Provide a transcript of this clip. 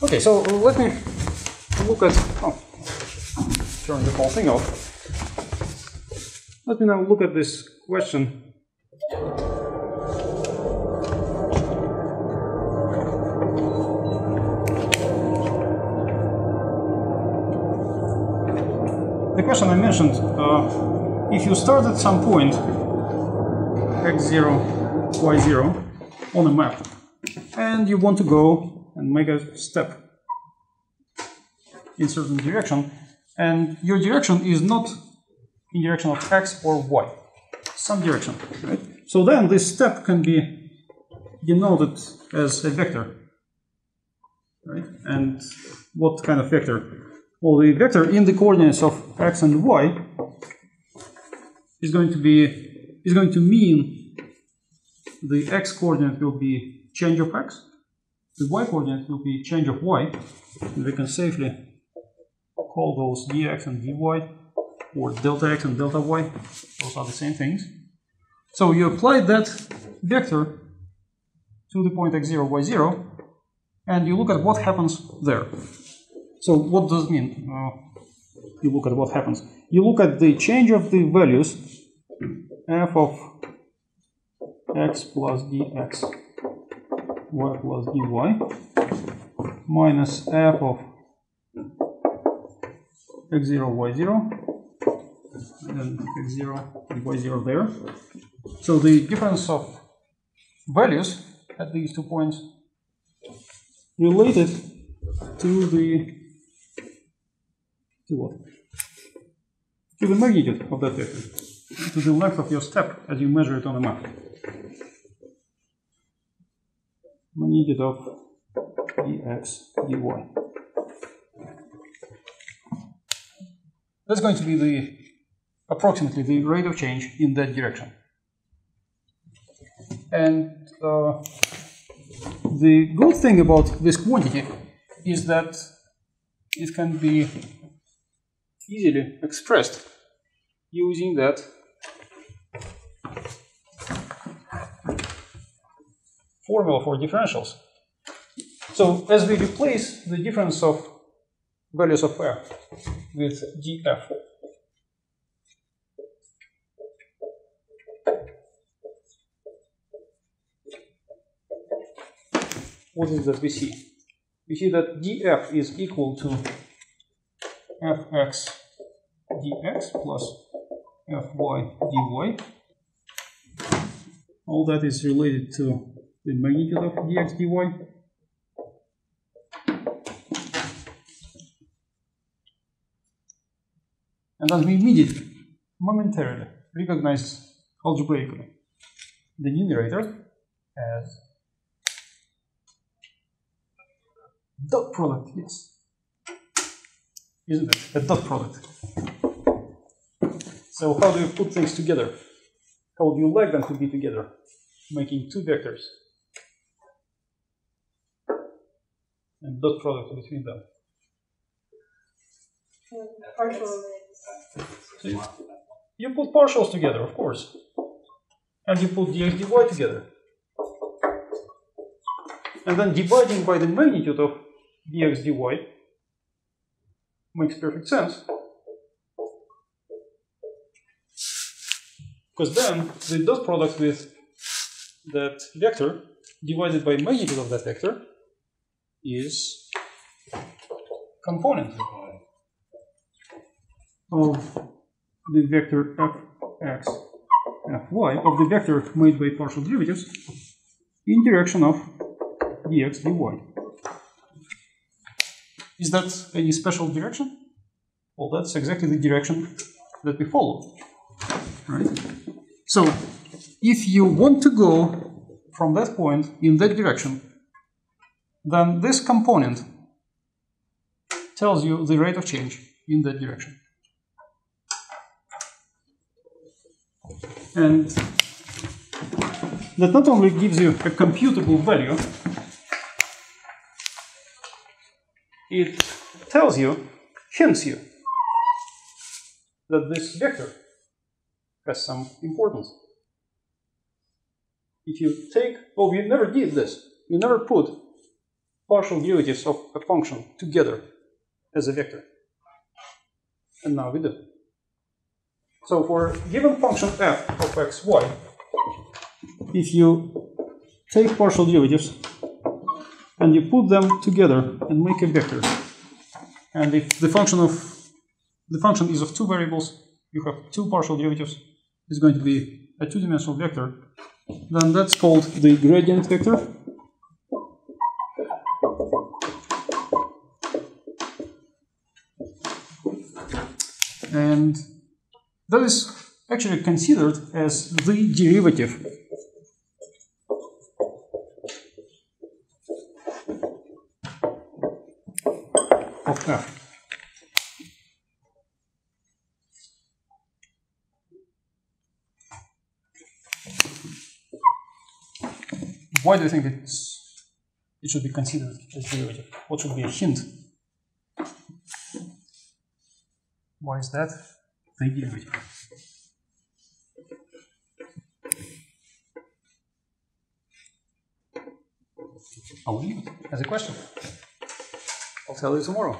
Okay, so let me look at, turn the whole thing off. Let me now look at this question. The question I mentioned, if you start at some point x0, y0 on a map, and you want to go and make a step in certain direction, and your direction is not in direction of x or y, some direction, right? So then this step can be denoted as a vector, right? And what kind of vector? Well, the vector in the coordinates of x and y is going to mean the x coordinate will be change of x, the y coordinate will be change of y, and we can safely call those dx and dy, or delta x and delta y. Those are the same things. So you apply that vector to the point x0, y0, and you look at what happens there. So what does it mean? You look at what happens. You look at the change of the values f of x plus dx, y plus dy, minus f of x0, y0, and then x0 and y0 there. So the difference of values at these 2 points related to the what? To the magnitude of that vector, to the length of your step as you measure it on a map. Magnitude of dx, dy. That's going to be approximately the rate of change in that direction. And the good thing about this quantity is that it can be easily expressed using that formula for differentials. So as we replace the difference of values of f with df, what is that we see? We see that df is equal to fx dx plus fy dy. All that is related to the magnitude of dx dy. And then we immediately, momentarily, recognize algebraically the numerator as dot product, yes. Isn't it? A dot product. So how do you put things together? How do you like them to be together? Making two vectors and dot product between them. Partial. So you put partials together, of course. And you put dx dy together. And then dividing by the magnitude of dx dy makes perfect sense. Because then the dot product with that vector divided by magnitude of that vector is component of the vector fx, fy, of the vector made by partial derivatives in direction of dx dy. Is that any special direction? Well, that's exactly the direction that we follow, right? So, if you want to go from that point in that direction, then this component tells you the rate of change in that direction. And that not only gives you a computable value, it tells you, hints you, that this vector has some importance. If you take, well, we never did this. We never put partial derivatives of a function together as a vector. And now we do. So for a given function f of x, y, if you take partial derivatives and you put them together and make a vector, and if the function is of two variables, you have two partial derivatives, it's going to be a two-dimensional vector, then that's called the gradient vector. And that is actually considered as the derivative of f. Why do you think it should be considered as derivative? What should be a hint? Why is that the derivative? I'll leave it as a question. I'll tell you tomorrow.